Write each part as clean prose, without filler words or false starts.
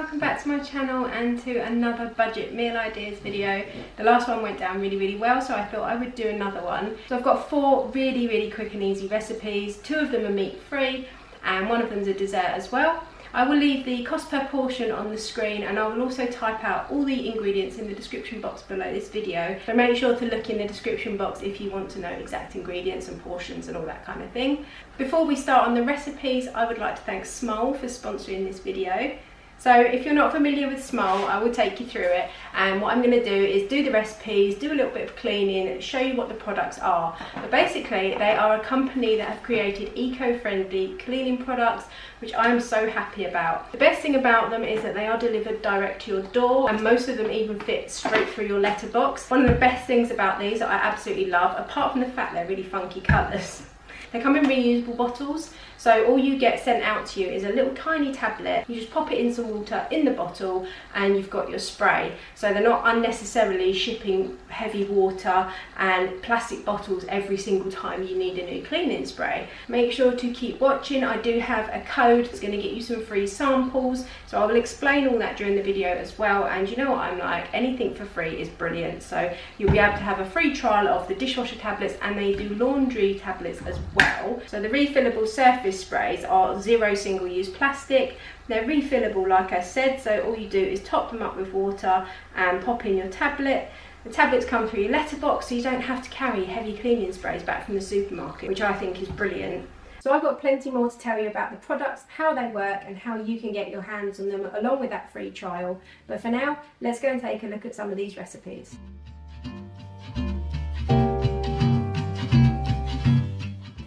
welcome back to my channel and to another budget meal ideas video. The last one went down really well, so I thought I would do another one. So I've got 4 really quick and easy recipes. 2 of them are meat free and one of them is a dessert as well. I will leave the cost per portion on the screen, and I will also type out all the ingredients in the description box below this video. So make sure to look in the description box if you want to know exact ingredients and portions and all that kind of thing. Before we start on the recipes, I would like to thank Smole for sponsoring this video. So if you're not familiar with Smole, I will take you through it, and what I'm going to do is do the recipes, do a little bit of cleaning, show you what the products are. But basically they are a company that have created eco-friendly cleaning products, which I'm so happy about. The best thing about them is that they are delivered direct to your door, and most of them even fit straight through your letterbox. One of the best things about these that I absolutely love, apart from the fact they're really funky colours, they come in reusable bottles, so all you get sent out to you is a little tiny tablet. You just pop it in some water in the bottle and you've got your spray. So they're not unnecessarily shipping heavy water and plastic bottles every single time you need a new cleaning spray. Make sure to keep watching. I do have a code that's going to get you some free samples, so I will explain all that during the video as well. And you know what I'm like, anything for free is brilliant. So you'll be able to have a free trial of the dishwasher tablets, and they do laundry tablets as well. So the refillable surface sprays are 0 single-use plastic. They're refillable, like I said, so all you do is top them up with water and pop in your tablet. The tablets come through your letterbox, so you don't have to carry heavy cleaning sprays back from the supermarket, which I think is brilliant. So I've got plenty more to tell you about the products, how they work and how you can get your hands on them along with that free trial. But for now, let's go and take a look at some of these recipes.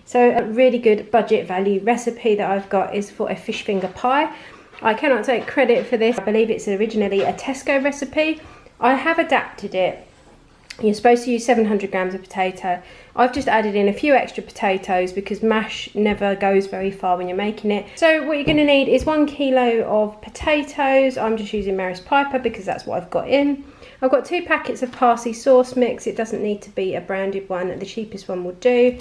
So a really good budget value recipe that I've got is for a fish finger pie. I cannot take credit for this. I believe it's originally a Tesco recipe. I have adapted it. You're supposed to use 700 grams of potato. I've just added in a few extra potatoes because mash never goes very far when you're making it. So what you're going to need is 1 kilo of potatoes. I'm just using Maris Piper because that's what I've got in. I've got 2 packets of parsley sauce mix. It doesn't need to be a branded one. The cheapest one will do.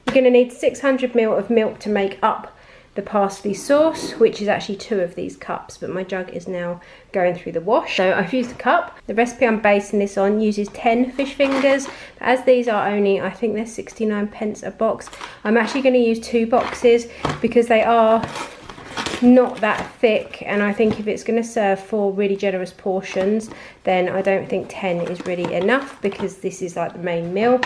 You're going to need 600 ml of milk to make up the parsley sauce, which is actually 2 of these cups, but my jug is now going through the wash. So I've used a cup. The recipe I'm basing this on uses 10 fish fingers, but as these are only, I think they're 69p a box, I'm actually going to use 2 boxes because they are not that thick, and I think if it's going to serve 4 really generous portions, then I don't think 10 is really enough because this is like the main meal.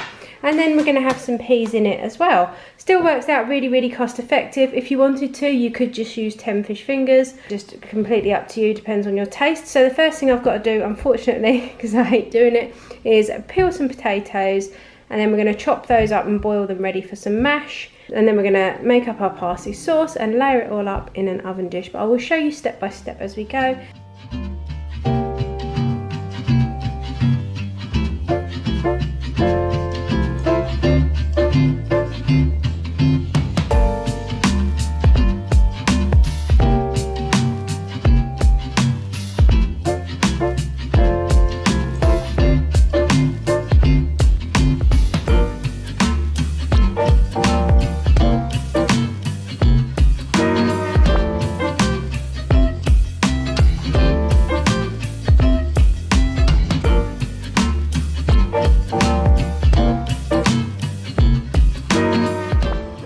And then we're going to have some peas in it as well. Still works out really cost effective. If you wanted to, you could just use 10 fish fingers, just completely up to you, depends on your taste. So the first thing I've got to do, unfortunately, because I hate doing it, is peel some potatoes, and then we're going to chop those up and boil them ready for some mash. And then we're going to make up our parsley sauce and layer it all up in an oven dish, but I will show you step by step as we go.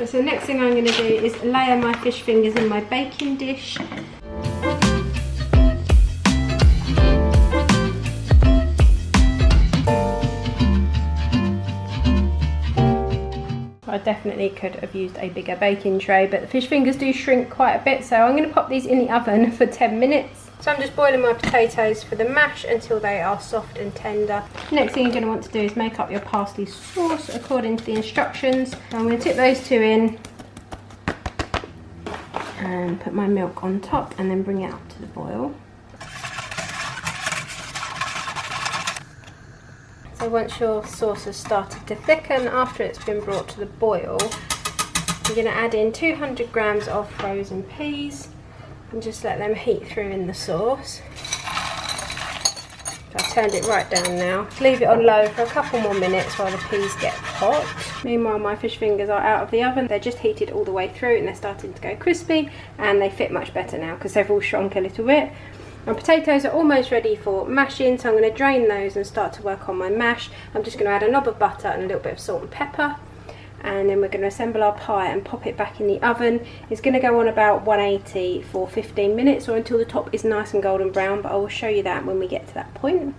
So the next thing I'm going to do is layer my fish fingers in my baking dish. I definitely could have used a bigger baking tray, but the fish fingers do shrink quite a bit, so I'm going to pop these in the oven for 10 minutes. So I'm just boiling my potatoes for the mash until they are soft and tender. Next thing you're going to want to do is make up your parsley sauce according to the instructions. So I'm going to tip those 2 in and put my milk on top and then bring it up to the boil. So once your sauce has started to thicken after it's been brought to the boil, you're going to add in 200 grams of frozen peas and just let them heat through in the sauce. So I've turned it right down now. Leave it on low for a couple more minutes while the peas get hot. Meanwhile, my fish fingers are out of the oven. They're just heated all the way through and they're starting to go crispy, and they fit much better now because they've all shrunk a little bit. My potatoes are almost ready for mashing, so I'm going to drain those and start to work on my mash. I'm just going to add a knob of butter and a little bit of salt and pepper, and then we're going to assemble our pie and pop it back in the oven. It's going to go on about 180 for 15 minutes or until the top is nice and golden brown, but I will show you that when we get to that point.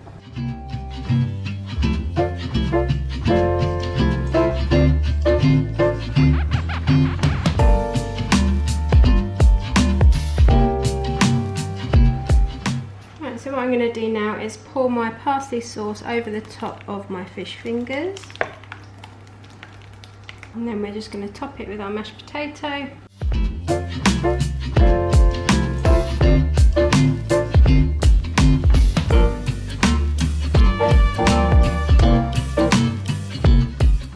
So what I'm going to do now is pour my parsley sauce over the top of my fish fingers, and then we're just going to top it with our mashed potato.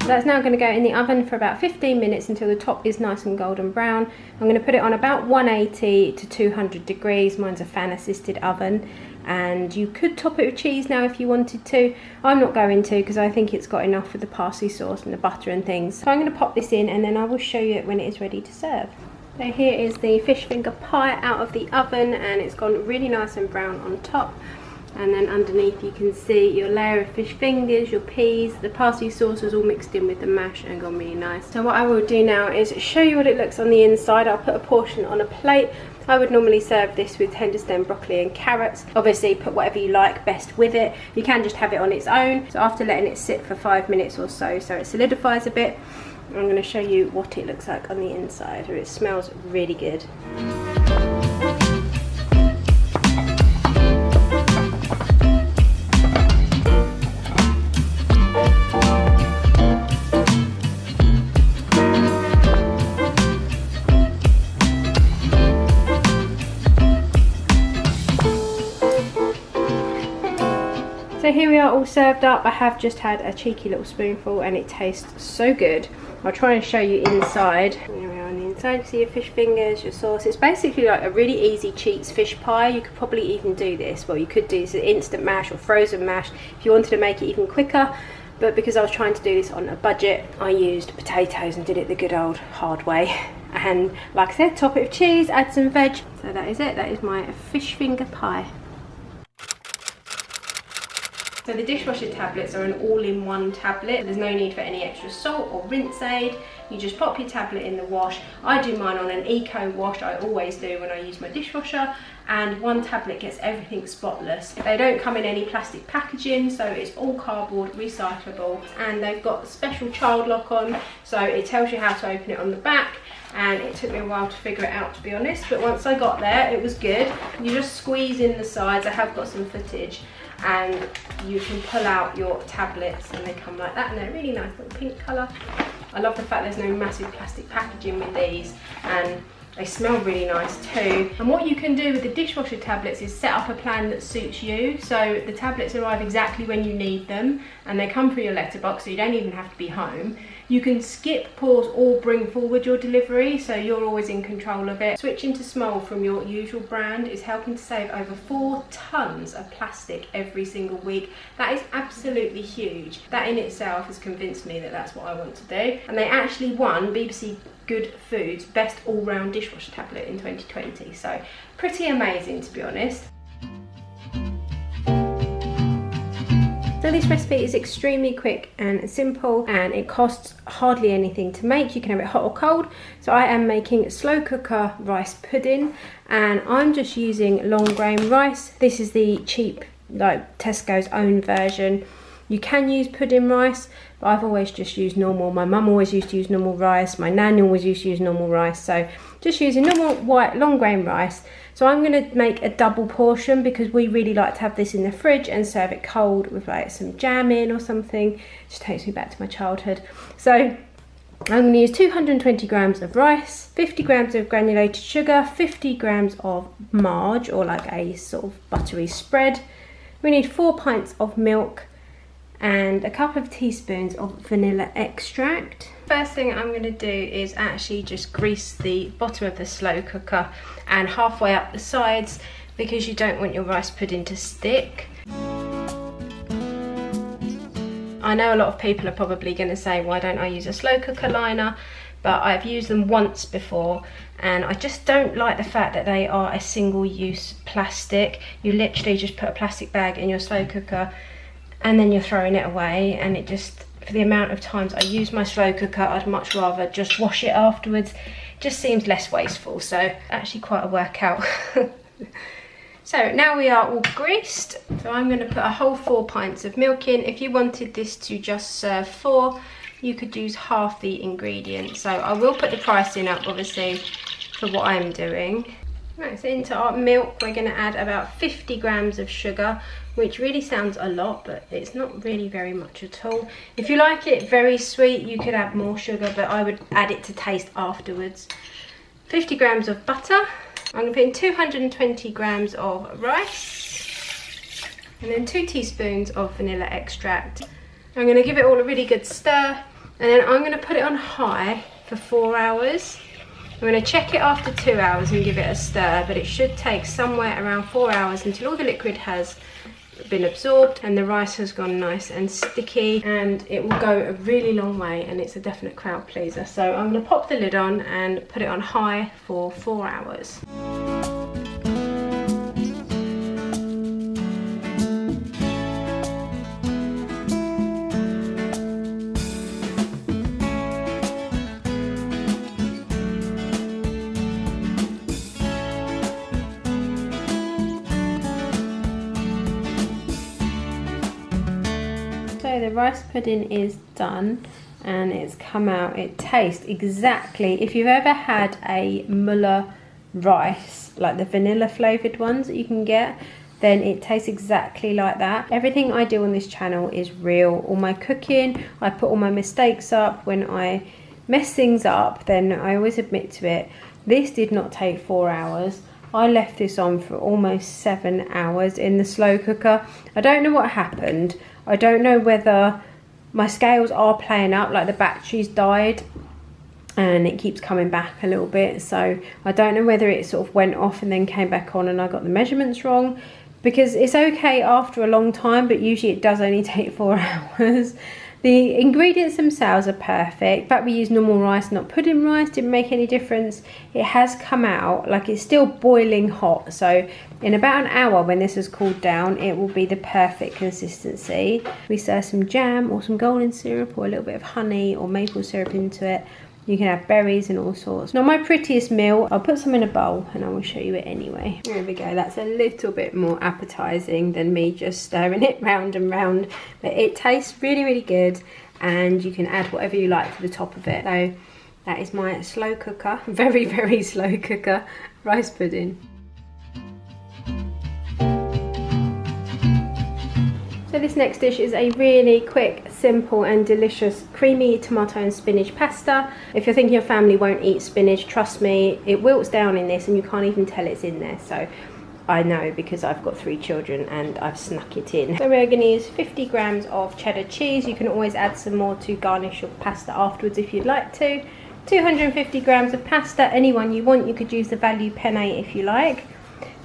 That's now going to go in the oven for about 15 minutes until the top is nice and golden brown. I'm going to put it on about 180 to 200 degrees. Mine's a fan assisted oven, and you could top it with cheese now if you wanted to. I'm not going to, because I think it's got enough with the parsley sauce and the butter and things. So I'm going to pop this in and then I will show you it when it is ready to serve. So here is the fish finger pie out of the oven, and it's gone really nice and brown on top. And then underneath you can see your layer of fish fingers, your peas, the parsley sauce is all mixed in with the mash and gone really nice. So what I will do now is show you what it looks on the inside. I'll put a portion on a plate. I would normally serve this with tender stem broccoli and carrots. Obviously put whatever you like best with it. You can just have it on its own. So after letting it sit for 5 minutes or so it solidifies a bit, I'm going to show you what it looks like on the inside. It smells really good. So here we are all served up. I have just had a cheeky little spoonful and it tastes so good. I'll try and show you inside. Here we are on the inside. You see your fish fingers, your sauce. It's basically like a really easy cheats fish pie. You could probably even do this. Well, you could do this as instant mash or frozen mash if you wanted to make it even quicker. But because I was trying to do this on a budget, I used potatoes and did it the good old hard way. And like I said, top it with cheese, add some veg. So that is it. That is my fish finger pie. So the dishwasher tablets are an all-in-one tablet. There's no need for any extra salt or rinse aid. You just pop your tablet in the wash. I do mine on an eco wash, I always do when I use my dishwasher, and one tablet gets everything spotless. They don't come in any plastic packaging, so it's all cardboard, recyclable, and they've got special child lock on, so it tells you how to open it on the back. And it took me a while to figure it out, to be honest, but once I got there it was good. You just squeeze in the sides. I have got some footage, and you can pull out your tablets and they come like that, and they're a really nice little pink colour. I love the fact there's no massive plastic packaging with these, and they smell really nice too. And what you can do with the dishwasher tablets is set up a plan that suits you. So the tablets arrive exactly when you need them, and they come through your letterbox, so you don't even have to be home. You can skip, pause or bring forward your delivery, so you're always in control of it. Switching to Smol from your usual brand is helping to save over 4 tons of plastic every single week. That is absolutely huge. That in itself has convinced me that that's what I want to do. And they actually won BBC Good Food's Best All-Round Dishwasher Tablet in 2020, so pretty amazing, to be honest. So this recipe is extremely quick and simple, and it costs hardly anything to make. You can have it hot or cold. So I am making slow cooker rice pudding, and I'm just using long grain rice. This is the cheap, like Tesco's own version. You can use pudding rice, but I've always just used normal. My mum always used to use normal rice. My nan always used to use normal rice. So just using normal white long grain rice. So I'm going to make a double portion because we really like to have this in the fridge and serve it cold with like some jam in or something. It just takes me back to my childhood. So I'm going to use 220 grams of rice, 50 grams of granulated sugar, 50 grams of marge or like a sort of buttery spread. We need 4 pints of milk and a couple of teaspoons of vanilla extract. First thing I'm going to do is actually just grease the bottom of the slow cooker and halfway up the sides, because you don't want your rice pudding to stick. I know a lot of people are probably going to say, why don't I use a slow cooker liner? but I've used them once before, and I just don't like the fact that they are a single-use plastic. You literally just put a plastic bag in your slow cooker and then you're throwing it away, and it just, for the amount of times I use my slow cooker, I'd much rather just wash it afterwards. It just seems less wasteful, so actually quite a workout. So now we are all greased, so I'm going to put a whole 4 pints of milk in. If you wanted this to just serve 4, you could use half the ingredients. So I will put the pricing up, obviously, for what I'm doing. Right, so into our milk, we're going to add about 50 grams of sugar, which really sounds a lot, but it's not really very much at all. If you like it very sweet, you could add more sugar, but I would add it to taste afterwards. 50 grams of butter. I'm going to put in 220 grams of rice, and then 2 teaspoons of vanilla extract. I'm going to give it all a really good stir, and then I'm going to put it on high for 4 hours. I'm going to check it after 2 hours and give it a stir, but it should take somewhere around 4 hours until all the liquid has been absorbed and the rice has gone nice and sticky, and it will go a really long way, and it's a definite crowd pleaser. So I'm going to pop the lid on and put it on high for 4 hours. So the rice pudding is done and it's come out. It tastes exactly, if you've ever had a Muller rice, like the vanilla flavoured ones that you can get, then it tastes exactly like that. Everything I do on this channel is real. All my cooking, I put all my mistakes up. When I mess things up, then I always admit to it. This did not take 4 hours. I left this on for almost 7 hours in the slow cooker. I don't know what happened. I don't know whether my scales are playing up, like the battery's died and it keeps coming back a little bit. So I don't know whether it sort of went off and then came back on and I got the measurements wrong, because it's okay after a long time, but usually it does only take 4 hours. The ingredients themselves are perfect. The fact we use normal rice, not pudding rice, didn't make any difference. It has come out, like it's still boiling hot. So in about an hour, when this has cooled down, it will be the perfect consistency. We stir some jam or some golden syrup or a little bit of honey or maple syrup into it. You can have berries and all sorts. Not my prettiest meal. I'll put some in a bowl and I will show you it anyway. There we go. That's a little bit more appetizing than me just stirring it round and round. But it tastes really, really good, and you can add whatever you like to the top of it. So that is my slow cooker, very, very slow cooker rice pudding. So this next dish is a really quick, simple and delicious creamy tomato and spinach pasta. If you're thinking your family won't eat spinach, trust me, it wilts down in this and you can't even tell it's in there. So I know, because I've got 3 children and I've snuck it in. So we're going to use 50 grams of cheddar cheese. You can always add some more to garnish your pasta afterwards if you'd like to. 250 grams of pasta, anyone you want. You could use the value penne if you like.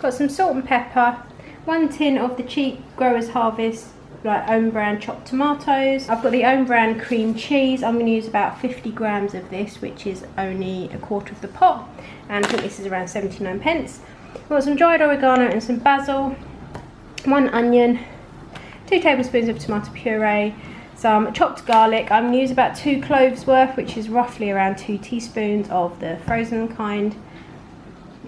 Got some salt and pepper. 1 tin of the cheap Growers Harvest, like own brand chopped tomatoes. I've got the own brand cream cheese. I'm going to use about 50 grams of this, which is only a quarter of the pot, and I think this is around 79 pence. I've got some dried oregano and some basil, 1 onion, 2 tablespoons of tomato puree, some chopped garlic. I'm going to use about 2 cloves worth, which is roughly around 2 teaspoons of the frozen kind.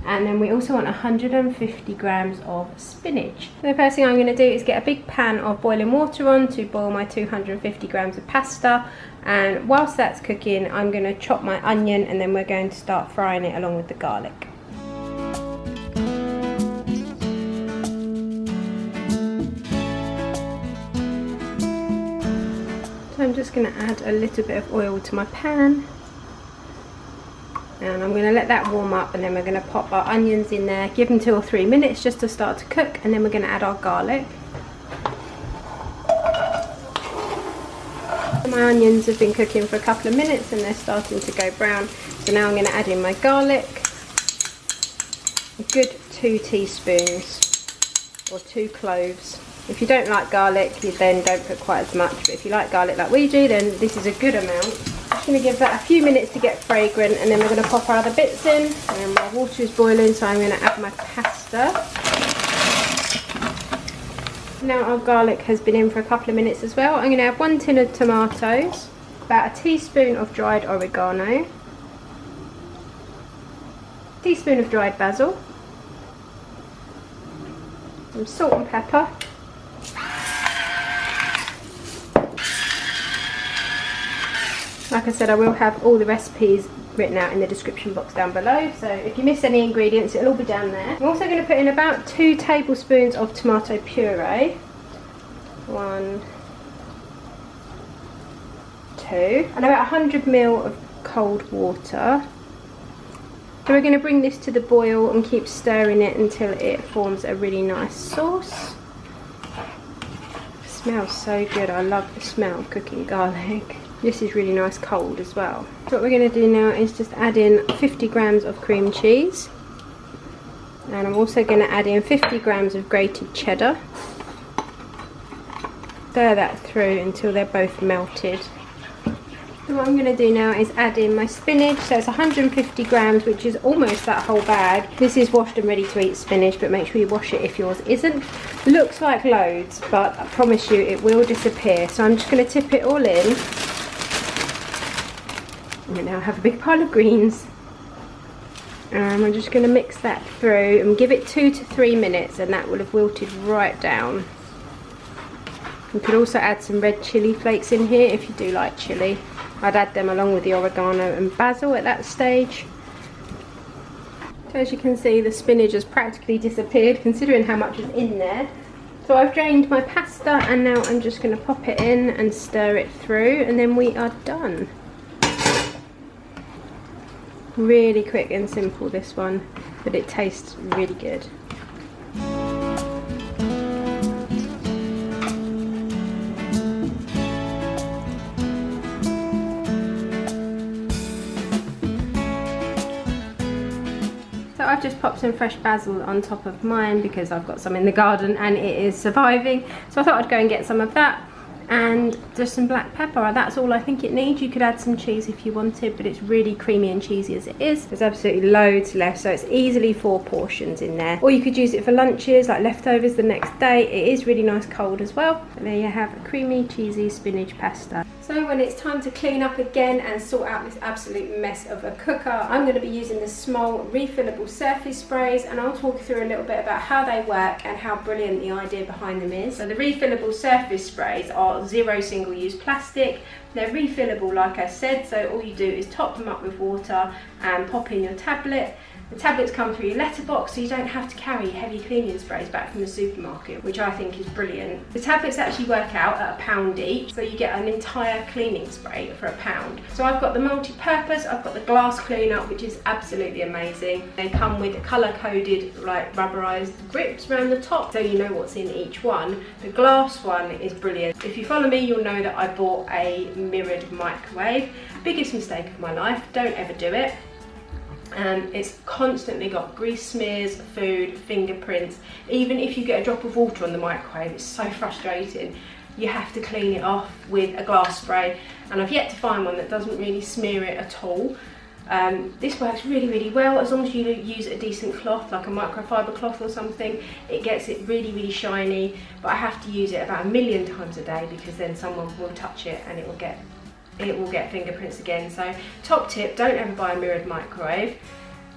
And then we also want 150 grams of spinach. So the first thing I'm going to do is get a big pan of boiling water on to boil my 250 grams of pasta. And whilst that's cooking, I'm going to chop my onion, and then we're going to start frying it along with the garlic. So I'm just going to add a little bit of oil to my pan. And I'm going to let that warm up, and then we're going to pop our onions in there, give them 2 or 3 minutes just to start to cook, and then we're going to add our garlic. My onions have been cooking for a couple of minutes and they're starting to go brown, so now I'm going to add in my garlic. A good 2 teaspoons or 2 cloves. If you don't like garlic, you then don't put quite as much, but if you like garlic like we do, then this is a good amount. Just going to give that a few minutes to get fragrant, and then we're going to pop our other bits in. And my water is boiling, so I'm going to add my pasta. Now our garlic has been in for a couple of minutes as well. I'm going to add 1 tin of tomatoes, about a teaspoon of dried oregano, a teaspoon of dried basil, some salt and pepper, like I said, I will have all the recipes written out in the description box down below, so if you miss any ingredients it'll all be down there. I'm also going to put in about 2 tablespoons of tomato puree. 1, 2, and about 100 ml of cold water. So we're going to bring this to the boil and keep stirring it until it forms a really nice sauce. It smells so good. I love the smell of cooking garlic. This is really nice cold as well. So what we're going to do now is just add in 50 grams of cream cheese, and I'm also going to add in 50 grams of grated cheddar. Stir that through until they're both melted. So what I'm going to do now is add in my spinach. So it's 150 grams, which is almost that whole bag. This is washed and ready to eat spinach, but make sure you wash it if yours isn't. Looks like loads, but I promise you it will disappear. So I'm just going to tip it all in. And now I have a big pile of greens. And I'm just going to mix that through and give it 2 to 3 minutes, and that will have wilted right down. You could also add some red chilli flakes in here if you do like chilli. I'd add them along with the oregano and basil at that stage. So as you can see, the spinach has practically disappeared considering how much is in there. So I've drained my pasta, and now I'm just going to pop it in and stir it through, and then we are done. Really quick and simple this one, but it tastes really good. So I've just popped some fresh basil on top of mine because I've got some in the garden and it is surviving. So I thought I'd go and get some of that. And just some black pepper. That's all I think it needs. You could add some cheese if you wanted, but it's really creamy and cheesy as it is. There's absolutely loads left, so it's easily 4 portions in there. Or you could use it for lunches, like leftovers the next day. It is really nice cold as well. And there you have a creamy, cheesy spinach pasta. So when it's time to clean up again and sort out this absolute mess of a cooker, I'm going to be using the small refillable surface sprays, and I'll talk you through a little bit about how they work and how brilliant the idea behind them is. So the refillable surface sprays are 0 single-use plastic. They're refillable, like I said, so all you do is top them up with water and pop in your tablet. The tablets come through your letterbox, so you don't have to carry heavy cleaning sprays back from the supermarket, which I think is brilliant. The tablets actually work out at £1 each, so you get an entire cleaning spray for £1. So I've got the multi-purpose, I've got the glass cleaner, which is absolutely amazing. They come with colour-coded, like rubberised grips around the top, so you know what's in each one. The glass one is brilliant. If you follow me, you'll know that I bought a mirrored microwave. Biggest mistake of my life, don't ever do it. It's constantly got grease smears, food, fingerprints. Even if you get a drop of water on the microwave, it's so frustrating. You have to clean it off with a glass spray, and I've yet to find one that doesn't really smear it at all. This works really, really well as long as you use a decent cloth, like a microfiber cloth or something. It gets it really, really shiny, but I have to use it about 1,000,000 times a day because then someone will touch it and it will get fingerprints again. So top tip, don't ever buy a mirrored microwave.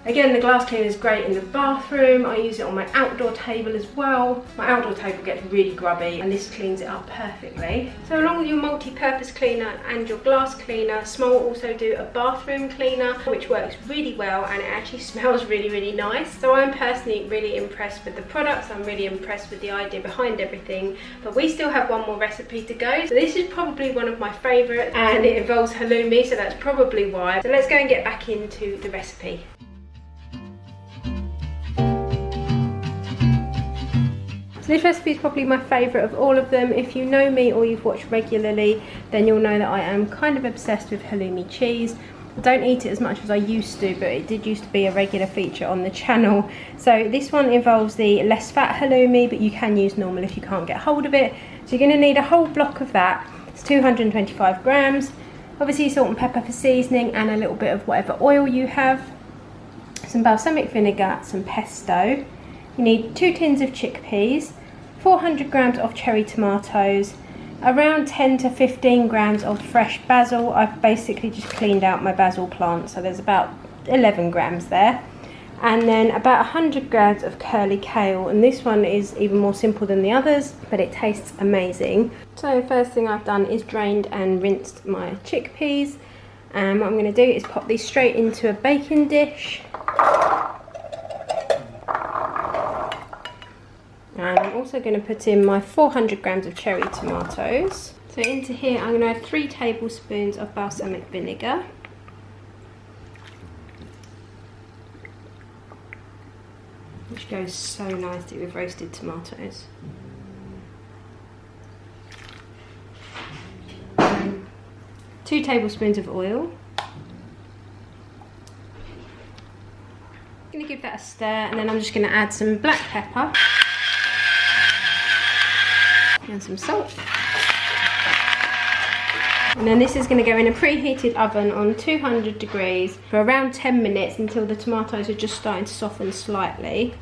Again, the glass cleaner is great in the bathroom. I use it on my outdoor table as well. My outdoor table gets really grubby and this cleans it up perfectly. So along with your multi-purpose cleaner and your glass cleaner, Small also do a bathroom cleaner, which works really well and it actually smells really, really nice. So I'm personally really impressed with the products. I'm really impressed with the idea behind everything, but we still have one more recipe to go. So this is probably one of my favourites and it involves halloumi, so that's probably why. So let's go and get back into the recipe. This recipe is probably my favourite of all of them. If you know me or you've watched regularly, then you'll know that I am kind of obsessed with halloumi cheese. I don't eat it as much as I used to, but it did used to be a regular feature on the channel. So this one involves the less fat halloumi, but you can use normal if you can't get hold of it. So you're going to need a whole block of that. It's 225 grams. Obviously salt and pepper for seasoning, and a little bit of whatever oil you have. Some balsamic vinegar, some pesto. You need 2 tins of chickpeas, 400 grams of cherry tomatoes, around 10 to 15 grams of fresh basil. I've basically just cleaned out my basil plant, so there's about 11 grams there. And then about 100 grams of curly kale, and this one is even more simple than the others, but it tastes amazing. So first thing I've done is drained and rinsed my chickpeas, and what I'm going to do is pop these straight into a baking dish. And I'm also going to put in my 400 grams of cherry tomatoes. So into here I'm going to add 3 tablespoons of balsamic vinegar. Which goes so nicely with roasted tomatoes. 2 tablespoons of oil. I'm going to give that a stir, and then I'm just going to add some black pepper and some salt. And then this is going to go in a preheated oven on 200 degrees for around 10 minutes until the tomatoes are just starting to soften slightly.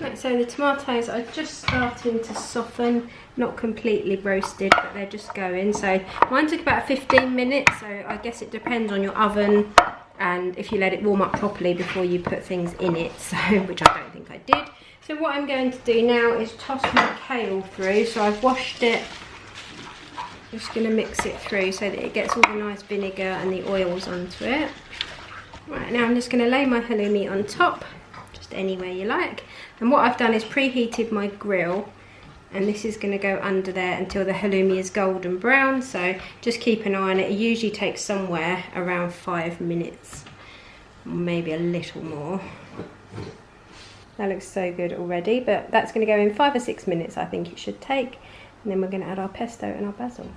Right, so the tomatoes are just starting to soften, not completely roasted, but they're just going. So mine took about 15 minutes, so I guess it depends on your oven and if you let it warm up properly before you put things in it, so which I don't think I did. So what I'm going to do now is toss my kale through. So I've washed it. I'm just going to mix it through so that it gets all the nice vinegar and the oils onto it. Right, now I'm just going to lay my halloumi on top, just anywhere you like. And what I've done is preheated my grill, and this is going to go under there until the halloumi is golden brown. So just keep an eye on it. It usually takes somewhere around 5 minutes, maybe a little more. That looks so good already, but that's going to go in 5 or 6 minutes, I think it should take. And then we're going to add our pesto and our basil.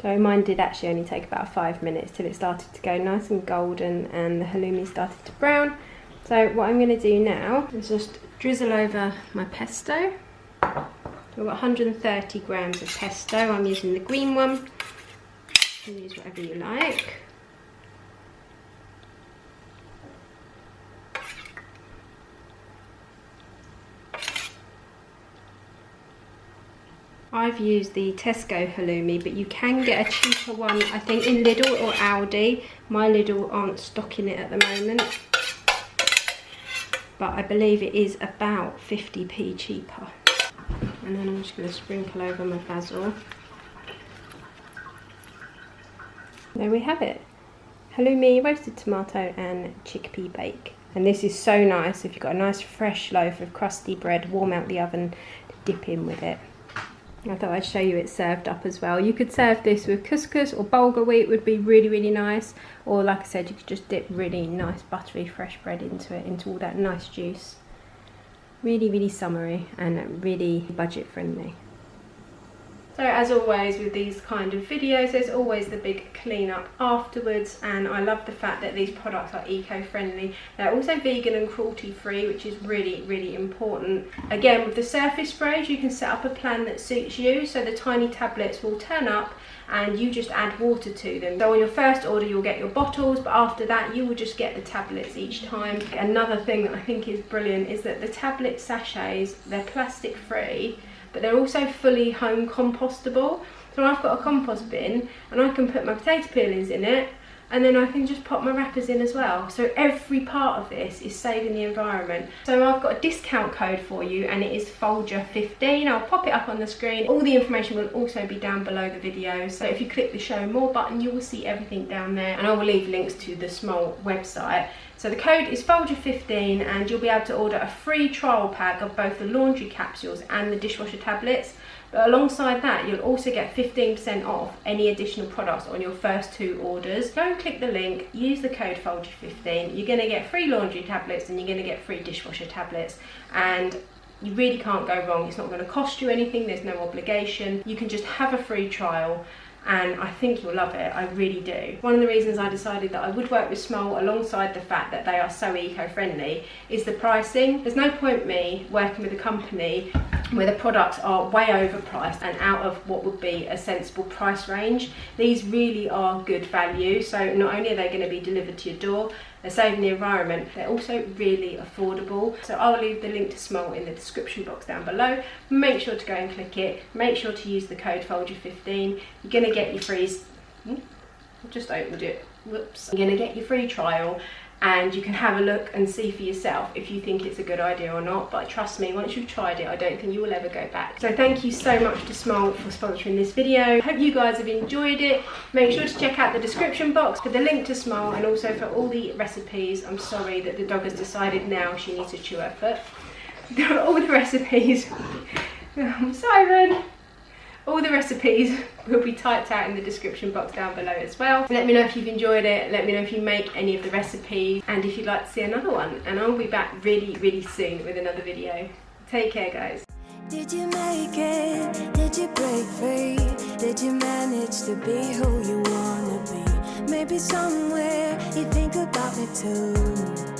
So mine did actually only take about 5 minutes till it started to go nice and golden and the halloumi started to brown. So what I'm going to do now is just drizzle over my pesto. So I've got 130 grams of pesto. I'm using the green one. You can use whatever you like. I've used the Tesco halloumi, but you can get a cheaper one, I think, in Lidl or Aldi. My Lidl aren't stocking it at the moment, but I believe it is about 50p cheaper. And then I'm just going to sprinkle over my basil. There we have it. Halloumi, roasted tomato and chickpea bake. And this is so nice if you've got a nice fresh loaf of crusty bread, warm out the oven, to dip in with it. I thought I'd show you it served up as well. You could serve this with couscous or bulgur wheat, would be really, really nice. Or like I said, you could just dip really nice buttery fresh bread into it, into all that nice juice. Really, really summery and really budget friendly. So as always with these kind of videos, there's always the big cleanup afterwards, and I love the fact that these products are eco-friendly. They're also vegan and cruelty-free, which is really, really important. Again, with the surface sprays, you can set up a plan that suits you, so the tiny tablets will turn up and you just add water to them. So on your first order you'll get your bottles, but after that you will just get the tablets each time. Another thing that I think is brilliant is that the tablet sachets, they're plastic free, but they're also fully home compostable. So I've got a compost bin and I can put my potato peelings in it, and then I can just pop my wrappers in as well. So every part of this is saving the environment. So I've got a discount code for you, and it is FoulgerVictoria. I'll pop it up on the screen. All the information will also be down below the video. So if you click the show more button, you will see everything down there, and I will leave links to the small website. So the code is FoulgerVictoria, and you'll be able to order a free trial pack of both the laundry capsules and the dishwasher tablets. But alongside that, you'll also get 15% off any additional products on your first 2 orders. Go and click the link, use the code FoulgerVictoria. You're going to get free laundry tablets and you're going to get free dishwasher tablets. And you really can't go wrong. It's not going to cost you anything. There's no obligation. You can just have a free trial and I think you'll love it. I really do. One of the reasons I decided that I would work with Smol, alongside the fact that they are so eco-friendly, is the pricing. There's no point me working with a company where the products are way overpriced and out of what would be a sensible price range. These really are good value, so not only are they going to be delivered to your door, they're saving the environment, they're also really affordable. So I'll leave the link to Smol in the description box down below. Make sure to go and click it. Make sure to use the code FoulgerVictoria. You're going to get your free... I just opened it. Whoops. You're going to get your free trial, and you can have a look and see for yourself if you think it's a good idea or not. But trust me, once you've tried it, I don't think you will ever go back. So thank you so much to Smol for sponsoring this video. Hope you guys have enjoyed it. Make sure to check out the description box for the link to Smol, and also for all the recipes. I'm sorry that the dog has decided now she needs to chew her foot. All the recipes. Siren! All the recipes will be typed out in the description box down below as well. Let me know if you've enjoyed it. Let me know if you make any of the recipes, and if you'd like to see another one. And I'll be back really, really soon with another video. Take care, guys. Did you make it? Did you break free? Did you manage to be who you wanna be? Maybe somewhere you think about me too.